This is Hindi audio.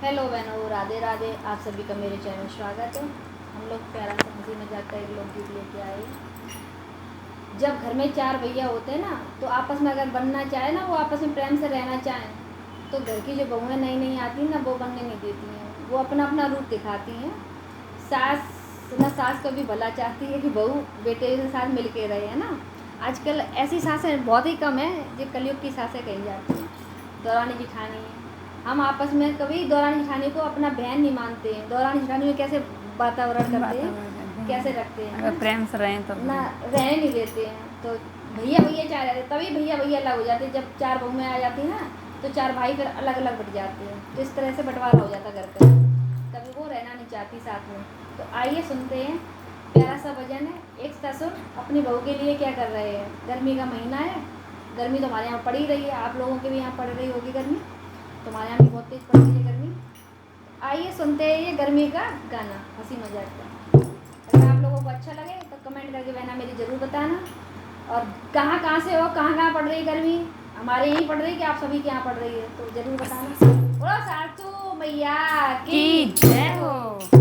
हेलो बहनों, राधे राधे। आप सभी का मेरे चैनल में स्वागत है। हम लोग प्यारा सा हंसी मजाक का एक लोकगीत लेके आए। जब घर में चार भैया होते हैं ना, तो आपस में अगर बनना चाहे ना, वो आपस में प्रेम से रहना चाहें, तो घर की जो बहुएं नई नई आती हैं ना, वो बनने नहीं देती हैं। वो अपना अपना रूप दिखाती हैं। सास कभी भला चाहती है कि बहू बेटे के साथ मिल के रहे, है ना। आजकल ऐसी सासें बहुत ही कम है जो कलयुग की सासें कही जाती हैं। दौरानी जिठानी, हम आपस में कभी दौरानी जिठानी को अपना बहन नहीं मानते हैं। दौरानी जिठानी में कैसे वातावरण करते हैं, कैसे रखते हैं, अगर प्रेम से रहें तो ना रहने नहीं देते हैं। तो भैया भैया चाह जाते, तभी भैया भैया अलग हो जाते हैं। जब चार बहुएं आ जाती हैं ना, तो चार भाई फिर अलग अलग बट जाते हैं। तो इस तरह से बंटवारा हो जाता घर का। कभी वो रहना नहीं चाहती साथ में। तो आइए सुनते हैं प्यारा सा भजन है। एक ससुर अपनी बहू के लिए क्या कर रहे हैं। गर्मी का महीना है, गर्मी तो हमारे यहाँ पड़ ही रही है, आप लोगों के भी यहाँ पड़ रही होगी गर्मी। तुम्हारे यहाँ भी बहुत तेज पड़ रही है गर्मी। आइए सुनते हैं ये गर्मी का गाना, हंसी मजाक का। अगर आप लोगों को अच्छा लगे तो कमेंट करके बहना मेरी ज़रूर बताना। और कहाँ कहाँ से हो, कहाँ कहाँ पड़ रही गर्मी, हमारे यहीं पड़ रही है कि आप सभी के यहाँ पड़ रही है, तो ज़रूर बताना। बोलो सासू मैया की जय हो।